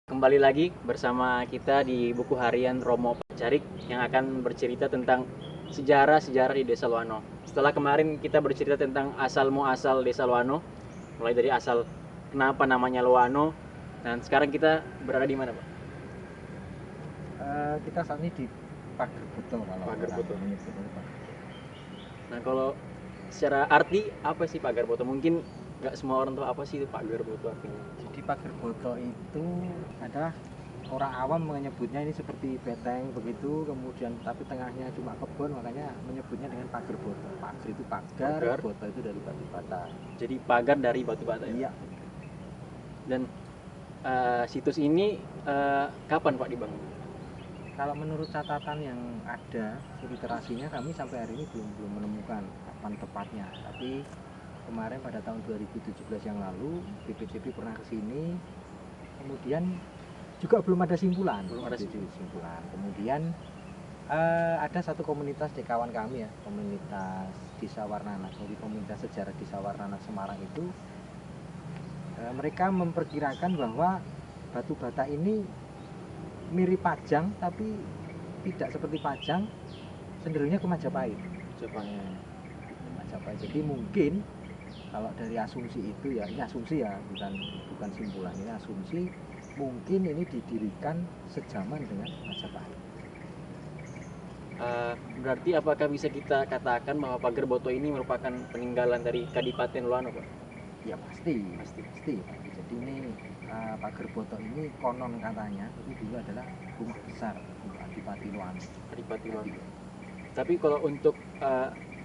Kembali lagi bersama kita di buku harian Romo Pacarik yang akan bercerita tentang sejarah-sejarah di Desa Loano. Setelah kemarin kita bercerita tentang asal muasal Desa Loano, mulai dari asal kenapa namanya Loano, dan sekarang kita berada di mana, Pak? Kita saat ini di Pager Buto kalau Pager orang Buto. menyebut itu Pager. Nah, kalau secara arti apa sih Pagar Boto? Mungkin nggak semua orang tahu apa sih itu Pagar Boto artinya. Jadi Pager Buto itu adalah orang awam menyebutnya ini seperti beteng begitu, kemudian tapi tengahnya cuma kebun, makanya menyebutnya dengan Pager Buto. Pager itu pagar, Pagar. Buto itu dari batu bata. Jadi pagar dari batu bata ya. Iya. Dan situs ini kapan Pak dibangun? Kalau menurut catatan yang ada literasinya, kami sampai hari ini belum menemukan kapan tepatnya. Tapi kemarin pada tahun 2017 yang lalu BPCB pernah ke sini, kemudian juga belum ada simpulan. Belum ada simpulan. Kemudian ada satu komunitas di kawan kami ya, komunitas Desa Warnanas, jadi komunitas sejarah Desa Warnanas Semarang itu, mereka memperkirakan bahwa batu bata ini mirip Pajang tapi tidak seperti Pajang, cenderungnya ke Majapahit. Majapahit. Jadi mungkin kalau dari asumsi itu ya, ini asumsi ya, bukan simpulan, ini asumsi, mungkin ini didirikan sejaman dengan Majapahit. Berarti apakah bisa kita katakan bahwa Pagar Boto ini merupakan peninggalan dari Kadipaten Loano, Pak? Ya pasti. Jadi ini Pager Boto ini konon katanya itu dulu adalah rumah besar untuk Adipati Loano. Kadipaten Loano. Tapi kalau untuk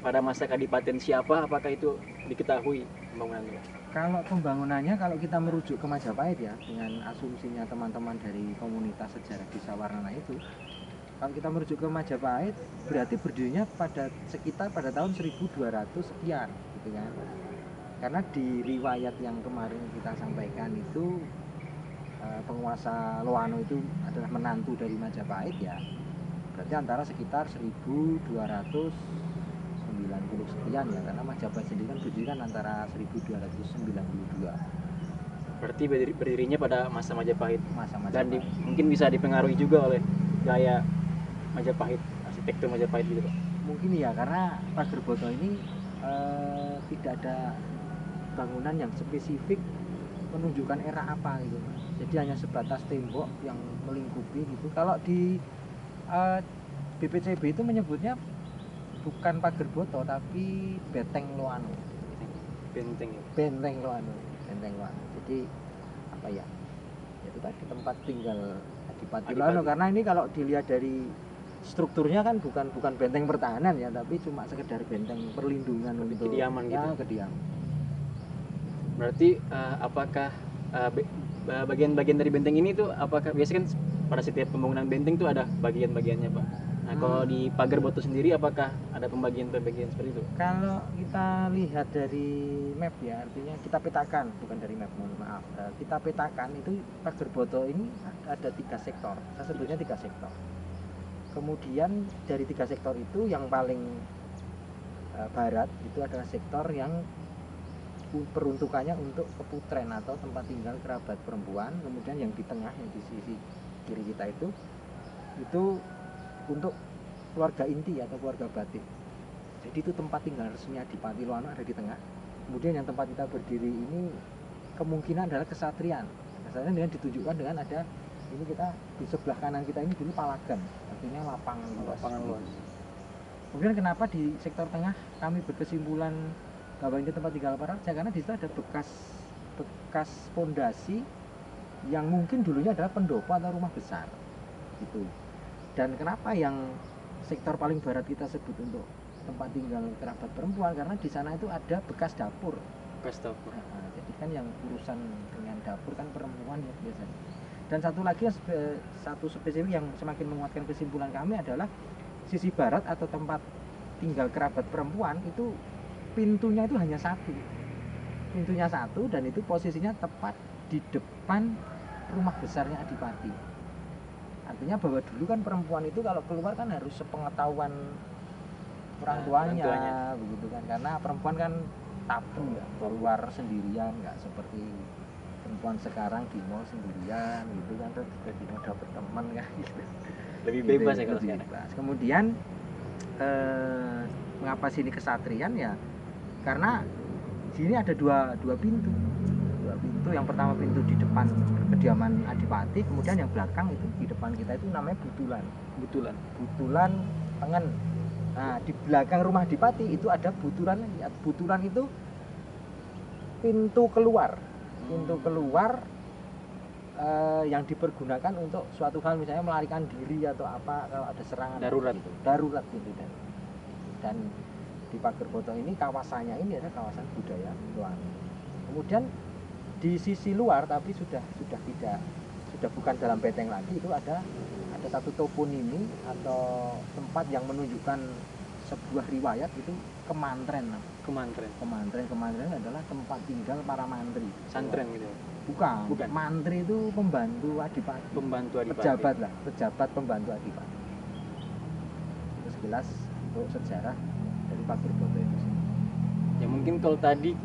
pada masa Kadipaten siapa, apakah itu diketahui pembangunannya? Kalau pembangunannya, kalau kita merujuk ke Majapahit ya, dengan asumsinya teman-teman dari komunitas sejarah Desa Warnana itu, kalau kita merujuk ke Majapahit, berarti berdirinya sekitar pada tahun 1200 sekian, gitu kan? Karena di riwayat yang kemarin kita sampaikan itu, penguasa Loano itu adalah menantu dari Majapahit ya, berarti antara sekitar 1290 sekian ya, karena Majapahit sendiri kan berdiri kan antara 1292. Berarti berdirinya pada masa Majapahit. Dan Majapahit. mungkin bisa dipengaruhi juga oleh gaya Majapahit, arsitektur Majapahit gitu, Pak. Mungkin ya, karena Pager Boto ini tidak ada bangunan yang spesifik menunjukkan era apa gitu, jadi hanya sebatas tembok yang melingkupi gitu. Kalau di BPCB itu menyebutnya bukan Pager Boto tapi Beteng Loano. Benteng Loano. Jadi apa ya? Itu tadi tempat tinggal Adipati Loano, karena ini kalau dilihat dari strukturnya kan bukan benteng pertahanan ya, tapi cuma sekedar benteng perlindungan untuk kediaman gitu. Kediaman. Berarti apakah bagian-bagian dari benteng ini tuh, apakah biasanya kan pada setiap pembangunan benteng tuh ada bagian-bagiannya, Pak? Nah, kalau di Pagar Boto sendiri apakah ada pembagian-pembagian seperti itu? Kalau kita lihat dari map ya, artinya kita petakan, bukan dari map, mohon maaf. Kita petakan itu Pager Boto ini ada 3 sektor. Saya sebutnya 3 sektor. Kemudian dari 3 sektor itu yang paling barat itu adalah sektor yang peruntukannya untuk keputren atau tempat tinggal kerabat perempuan. Kemudian yang di tengah, yang di sisi kiri kita itu untuk keluarga inti atau keluarga batin. Jadi itu tempat tinggal resmi Adipati Loano ada di tengah. Kemudian yang tempat kita berdiri ini kemungkinan adalah kesatrian. Kesatrian dengan ditunjukkan dengan ada ini, kita di sebelah kanan kita ini dulu Palagan, artinya lapangan luas. Kemudian kenapa di sektor tengah kami berkesimpulan bahwa ini tempat tinggal para raja, karena di situ ada bekas fondasi yang mungkin dulunya adalah pendopo atau rumah besar gitu. Dan kenapa yang sektor paling barat kita sebut untuk tempat tinggal kerabat perempuan, karena di sana itu ada bekas dapur. Nah, jadi kan yang urusan dengan dapur kan perempuan ya biasanya. Dan satu lagi, satu spesifik yang semakin menguatkan kesimpulan kami adalah sisi barat atau tempat tinggal kerabat perempuan itu pintunya itu hanya satu. Pintunya satu, dan itu posisinya tepat di depan rumah besarnya Adipati. Artinya bahwa dulu kan perempuan itu kalau keluar kan harus sepengetahuan orang tuanya, begitu kan, karena perempuan kan tabu ya, keluar sendirian, nggak seperti perempuan sekarang di mall sendirian gitu kan, terus jadi mau dapet teman kan gitu. Lebih Gitu, bebas ya kalau lebih sekarang. bebas. Kemudian mengapa sini kesatrian ya? Karena sini ada dua pintu. Dua pintu. Yang pertama pintu di depan kediaman Adipati, kemudian yang belakang itu di depan kita itu namanya Butulan. Betulan. Butulan Tengen. Nah, di belakang rumah Adipati itu ada Butulan lagi. Butulan itu pintu keluar. Pintu keluar yang dipergunakan untuk suatu hal, misalnya melarikan diri atau apa kalau ada serangan Darurat. gitu. Darurat gitu. Dan di Pagerboto ini kawasannya ini adalah kawasan budaya Loano. Kemudian di sisi luar tapi sudah bukan dalam beteng lagi, itu ada satu toponimi atau tempat yang menunjukkan sebuah riwayat, itu Kemantren. Kemantren adalah tempat tinggal para mantri. Santren gitu ya. Bukan. Mantri itu pembantu Adipati. Pejabat pembantu Adipati. Itu sekilas untuk sejarah dari Pagerboto itu. Ya mungkin kalau tadi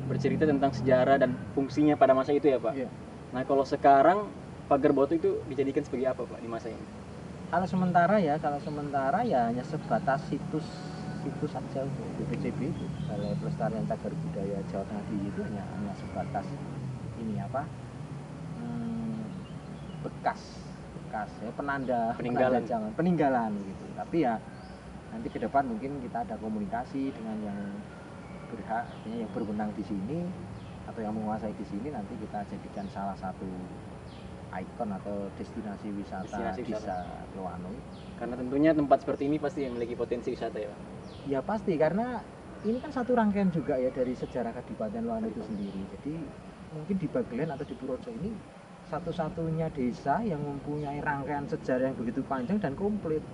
bercerita tentang sejarah dan fungsinya pada masa itu ya Pak. Iya. Nah kalau sekarang Pagerboto itu dijadikan sebagai apa Pak di masa ini? Kalau sementara ya hanya sebatas situs saja untuk BPCB itu. Balai Pelestarian Cagar Budaya Jawa Tengah itu hanya sebatas ini apa? Bekas ya, peninggalan gitu. Tapi ya nanti ke depan mungkin kita ada komunikasi dengan yang berhak, yang berwenang di sini atau yang menguasai di sini, nanti kita jadikan salah satu ikon atau destinasi wisata desa Loano. Karena tentunya tempat seperti ini pasti memiliki potensi wisata ya Pak. Ya pasti, karena ini kan satu rangkaian juga ya dari sejarah Kadipaten Loano itu sendiri. Jadi mungkin di Bagelen atau di Purworejo ini satu-satunya desa yang mempunyai rangkaian sejarah yang begitu panjang dan komplit.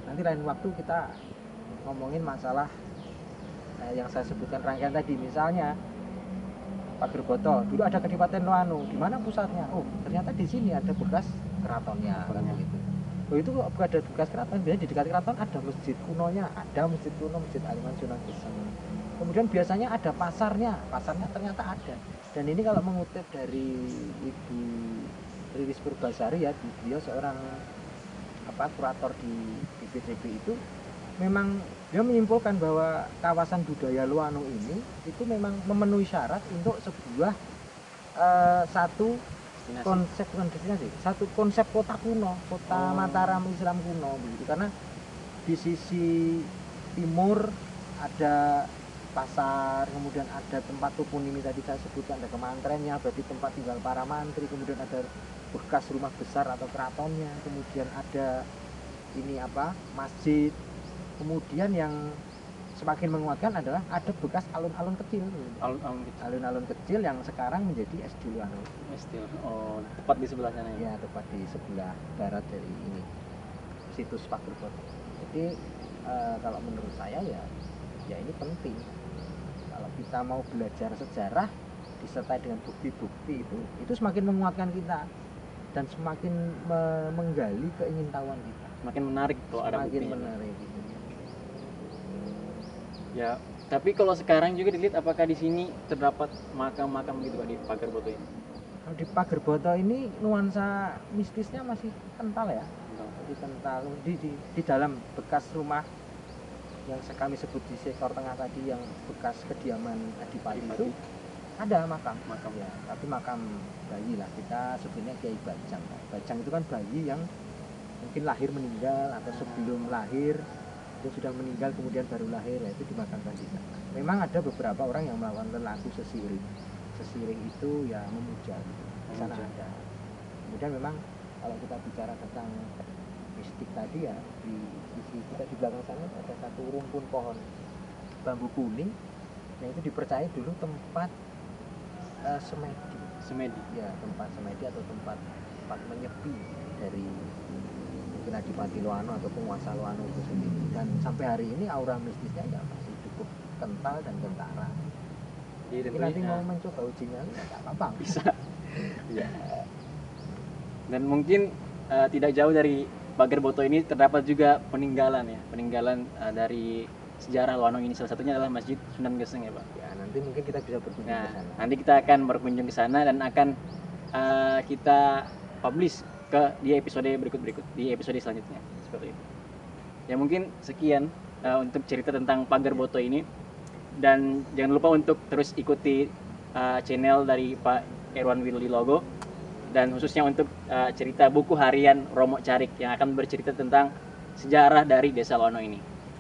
Nanti lain waktu kita ngomongin masalah yang saya sebutkan rangkaian tadi, misalnya Pagerboto dulu ada Kadipaten Loano, di mana pusatnya? Oh, ternyata di sini ada bekas keratonnya gitu. Oh, itu kok ada bekas keraton, biasanya di dekat keraton ada masjid kunonya, Masjid Aliman Sunan Geseng. Kemudian biasanya ada pasarnya ternyata ada. Dan ini kalau mengutip dari Ibu Riris Purbasari ya, dia seorang kurator di BPCB itu, memang dia menyimpulkan bahwa kawasan budaya Loano ini itu memang memenuhi syarat untuk sebuah satu konsep kota kuno, kota Mataram Islam kuno begitu. Karena di sisi timur ada pasar, kemudian ada tempat toponimi tadi saya sebutkan, ada Kemantrennya, berarti tempat tinggal para mantri, kemudian ada bekas rumah besar atau keratonnya, kemudian ada masjid. Kemudian yang semakin menguatkan adalah ada bekas alun-alun kecil. Alun-alun kecil yang sekarang menjadi SD Loano. Oh, tepat di sebelah sana ya. Ya, tepat di sebelah barat dari ini, situs Pagerboto. Jadi kalau menurut saya ya ini penting. Kalau kita mau belajar sejarah disertai dengan bukti-bukti itu semakin menguatkan kita dan semakin menggali keingintahuan kita. Semakin menarik kalau ada buktinya. Menarik gitu. Ya, tapi kalau sekarang juga dilihat apakah di sini terdapat makam-makam gitu Pak di Pagerboto ini? Kalau di Pagerboto ini nuansa mistisnya masih kental ya. Jadi kental di dalam bekas rumah yang kami sebut di sektor tengah tadi, yang bekas kediaman Adipati itu ada makam ya, tapi makam bayi lah, kita sebutnya Kiai Bajang. Bajang itu kan bayi yang mungkin lahir meninggal atau sebelum lahir itu sudah meninggal kemudian baru lahir, itu dimakamkan di sana. Memang ada beberapa orang yang melakukan laku sesiring itu ya memuja gitu. Di sana ada. Kemudian memang kalau kita bicara tentang mistik tadi ya, di sisi kita di belakang sana ada satu rumpun pohon bambu kuning yang itu dipercaya dulu tempat semedi ya, tempat semedi atau tempat menyepi dari mungkin Adipati Loano atau penguasa Loano itu sendiri. Dan sampai hari ini aura mistisnya ya masih cukup kental dan kentara. Jadi nanti mau mencoba ujinya nggak apa-apa, bisa. Ya. Dan mungkin tidak jauh dari Pagerboto ini terdapat juga peninggalan dari sejarah Loano ini. Salah satunya adalah Masjid Sunan Geseng ya Pak. Ya, nanti mungkin kita bisa berkunjung Nah, ke sana. nanti kita akan berkunjung ke sana dan akan kita publish di episode di episode selanjutnya seperti itu. Ya mungkin sekian untuk cerita tentang Pagar Boto ini, dan jangan lupa untuk terus ikuti channel dari Pak Erwan Wilogo, dan khususnya untuk cerita buku harian Romo Carik yang akan bercerita tentang sejarah dari Desa Loano ini.